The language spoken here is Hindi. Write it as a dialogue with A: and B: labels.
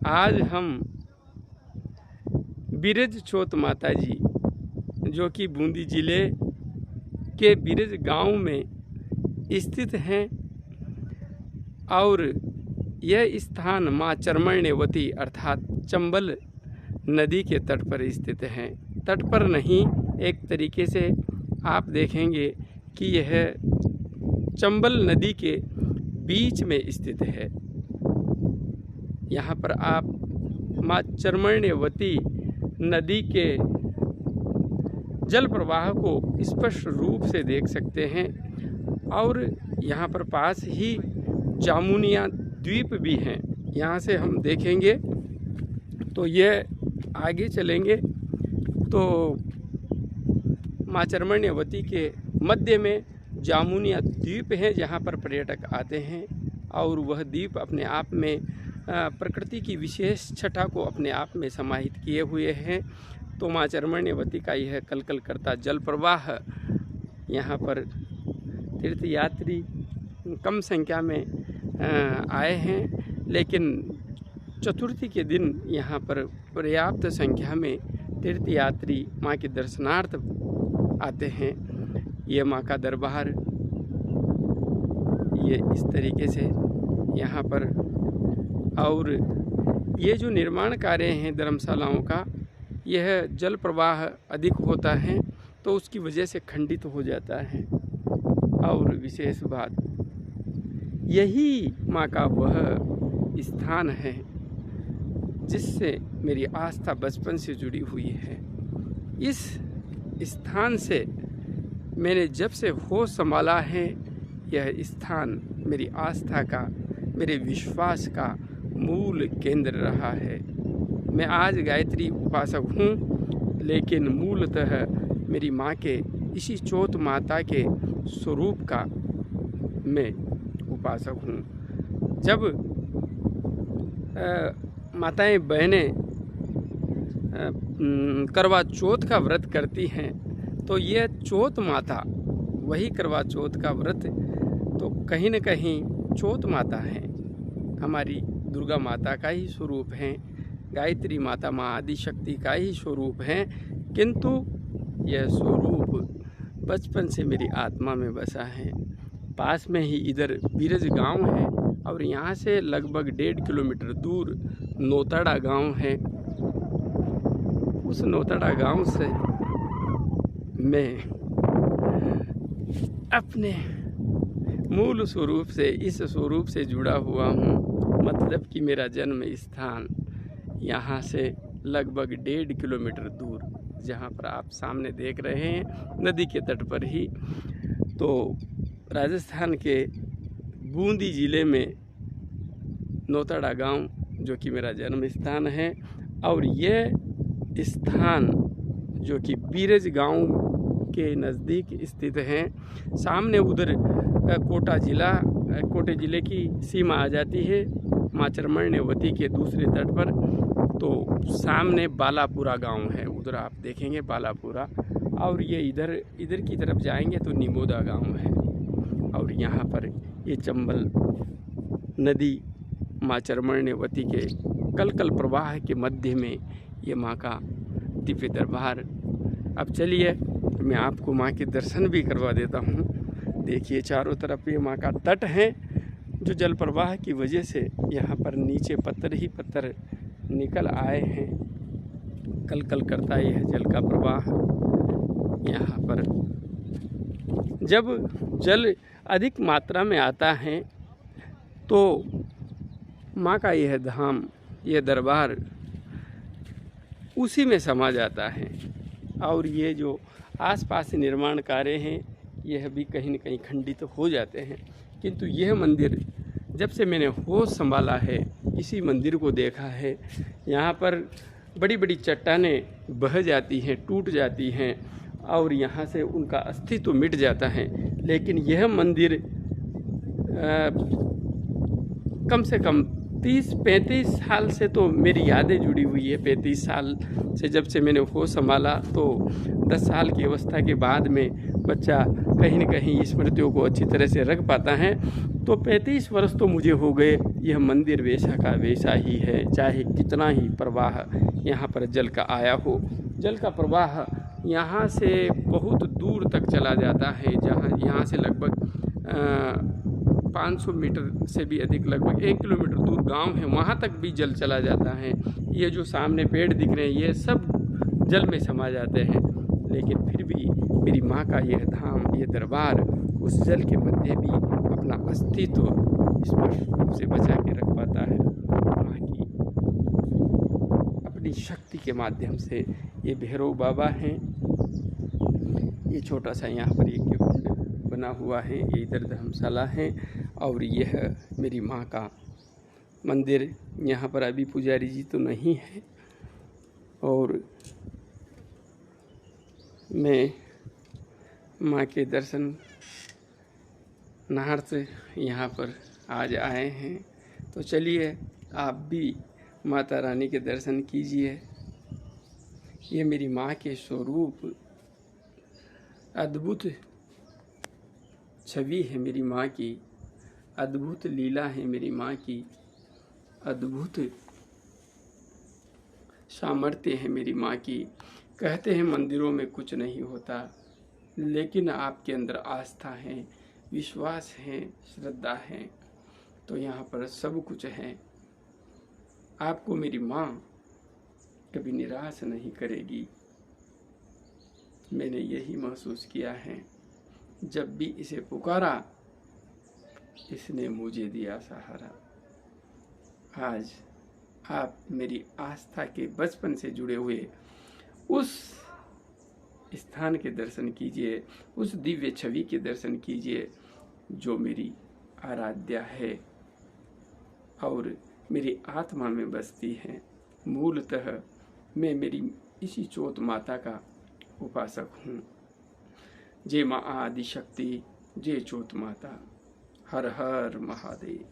A: आज हम बिरज चोत माता जी जो कि बूंदी जिले के बिरज गांव में स्थित हैं और यह स्थान माँ चर्मण्यवती अर्थात चंबल नदी के तट पर स्थित हैं। तट पर नहीं, एक तरीके से आप देखेंगे कि यह चंबल नदी के बीच में स्थित है। यहाँ पर आप माँ चर्मण्यवती नदी के जल प्रवाह को स्पष्ट रूप से देख सकते हैं और यहाँ पर पास ही जामुनिया द्वीप भी हैं। यहाँ से हम देखेंगे तो यह आगे चलेंगे तो माँ चर्मण्यवती के मध्य में जामुनिया द्वीप है जहाँ पर पर्यटक आते हैं और वह द्वीप अपने आप में प्रकृति की विशेष छटा को अपने आप में समाहित किए हुए हैं। तो माँ चर्मण्यवती का यह कलकल करता जल प्रवाह यहाँ पर तीर्थयात्री कम संख्या में आए हैं, लेकिन चतुर्थी के दिन यहाँ पर पर्याप्त संख्या में तीर्थयात्री माँ के दर्शनार्थ आते हैं। ये माँ का दरबार ये इस तरीके से यहाँ पर, और ये जो निर्माण कार्य हैं धर्मशालाओं का, यह जल प्रवाह अधिक होता है तो उसकी वजह से खंडित हो जाता है। और विशेष बात, यही माँ का वह स्थान है जिससे मेरी आस्था बचपन से जुड़ी हुई है। इस स्थान से मैंने जब से होश संभाला है, यह स्थान मेरी आस्था का, मेरे विश्वास का मूल केंद्र रहा है। मैं आज गायत्री उपासक हूँ, लेकिन मूलतः मेरी माँ के इसी चोत माता के स्वरूप का मैं उपासक हूँ। जब माताएं बहनें करवा चौथ का व्रत करती हैं तो यह चौथ माता, वही करवा चौथ का व्रत तो कहीं न कहीं चौथ माता है, हमारी दुर्गा माता का ही स्वरूप हैं, गायत्री माता माँ आदिशक्ति का ही स्वरूप हैं। किंतु यह स्वरूप बचपन से मेरी आत्मा में बसा है। पास में ही इधर बिरज गांव है और यहाँ से लगभग 1.5 किलोमीटर दूर नौतड़ा गांव है। उस नौतड़ा गांव से मैं अपने मूल स्वरूप से, इस स्वरूप से जुड़ा हुआ हूँ। मतलब कि मेरा जन्म स्थान यहाँ से लगभग 1.5 किलोमीटर दूर, जहाँ पर आप सामने देख रहे हैं नदी के तट पर ही, तो राजस्थान के बूंदी ज़िले में नौतड़ा गांव जो कि मेरा जन्म स्थान है। और ये स्थान जो कि बिरज गांव के नज़दीक स्थित हैं। सामने उधर कोटे ज़िले की सीमा आ जाती है माँ चर्मण्यवती के दूसरे तट पर। तो सामने बालापुरा गांव है, उधर आप देखेंगे बालापुरा, और ये इधर की तरफ जाएंगे तो निमोदा गांव है। और यहाँ पर ये चंबल नदी माँ चर्मण्यवती के कलकल प्रवाह के मध्य में ये माँ का दिव्य दरबार। अब चलिए मैं आपको माँ के दर्शन भी करवा देता हूँ। देखिए चारों तरफ ये माँ का तट है, जो जल प्रवाह की वजह से यहाँ पर नीचे पत्थर ही पत्थर निकल आए हैं। कलकल करता है यह जल का प्रवाह। यहाँ पर जब जल अधिक मात्रा में आता है तो माँ का यह धाम, यह दरबार उसी में समा जाता है। और ये जो आसपास निर्माण कार्य हैं यह भी कहीं न कहीं खंडित हो जाते हैं। किंतु यह मंदिर जब से मैंने होश संभाला है, इसी मंदिर को देखा है, यहाँ पर बड़ी बड़ी चट्टानें बह जाती हैं, टूट जाती हैं और यहाँ से उनका अस्तित्व मिट जाता है। लेकिन यह मंदिर कम से कम 30-35 साल से तो मेरी यादें जुड़ी हुई है। 35 साल से जब से मैंने होश संभाला, तो 10 साल की अवस्था के बाद में बच्चा कहीं न कहीं स्मृतियों को अच्छी तरह से रख पाता है। तो 35 वर्ष तो मुझे हो गए। यह मंदिर वैसा का वैसा ही है, चाहे कितना ही प्रवाह यहाँ पर जल का आया हो। जल का प्रवाह यहाँ से बहुत दूर तक चला जाता है, जहाँ यहाँ से लगभग 500 मीटर से भी अधिक, लगभग 1 किलोमीटर दूर गांव है, वहाँ तक भी जल चला जाता है। ये जो सामने पेड़ दिख रहे हैं ये सब जल में समा जाते हैं, लेकिन फिर भी मेरी माँ का यह धाम, ये दरबार उस जल के मध्य भी अपना अस्तित्व स्पष्ट रूप से बचा के रख पाता है। माँ की अपनी शक्ति के माध्यम से। ये भैरव बाबा हैं। ये छोटा सा यहाँ पर एक कुंड बना हुआ है, ये इधर धर्मशाला है, और यह मेरी माँ का मंदिर। यहाँ पर अभी पुजारी जी तो नहीं है, और मैं माँ के दर्शन नाहर से यहाँ पर आज आए हैं, तो चलिए आप भी माता रानी के दर्शन कीजिए। ये मेरी माँ के स्वरूप अद्भुत छवि है मेरी माँ की, अद्भुत लीला है मेरी माँ की, अद्भुत सामर्थ्य है मेरी माँ की। कहते हैं मंदिरों में कुछ नहीं होता, लेकिन आपके अंदर आस्था है, विश्वास है, श्रद्धा है, तो यहाँ पर सब कुछ है। आपको मेरी माँ कभी निराश नहीं करेगी। मैंने यही महसूस किया है, जब भी इसे पुकारा इसने मुझे दिया सहारा। आज आप मेरी आस्था के बचपन से जुड़े हुए उस स्थान के दर्शन कीजिए, उस दिव्य छवि के दर्शन कीजिए जो मेरी आराध्या है और मेरी आत्मा में बसती है। मूलतः मैं मेरी इसी चोत माता का उपासक हूँ। जय माँ आदि शक्ति, जय चोत माता। हर हर महादेव।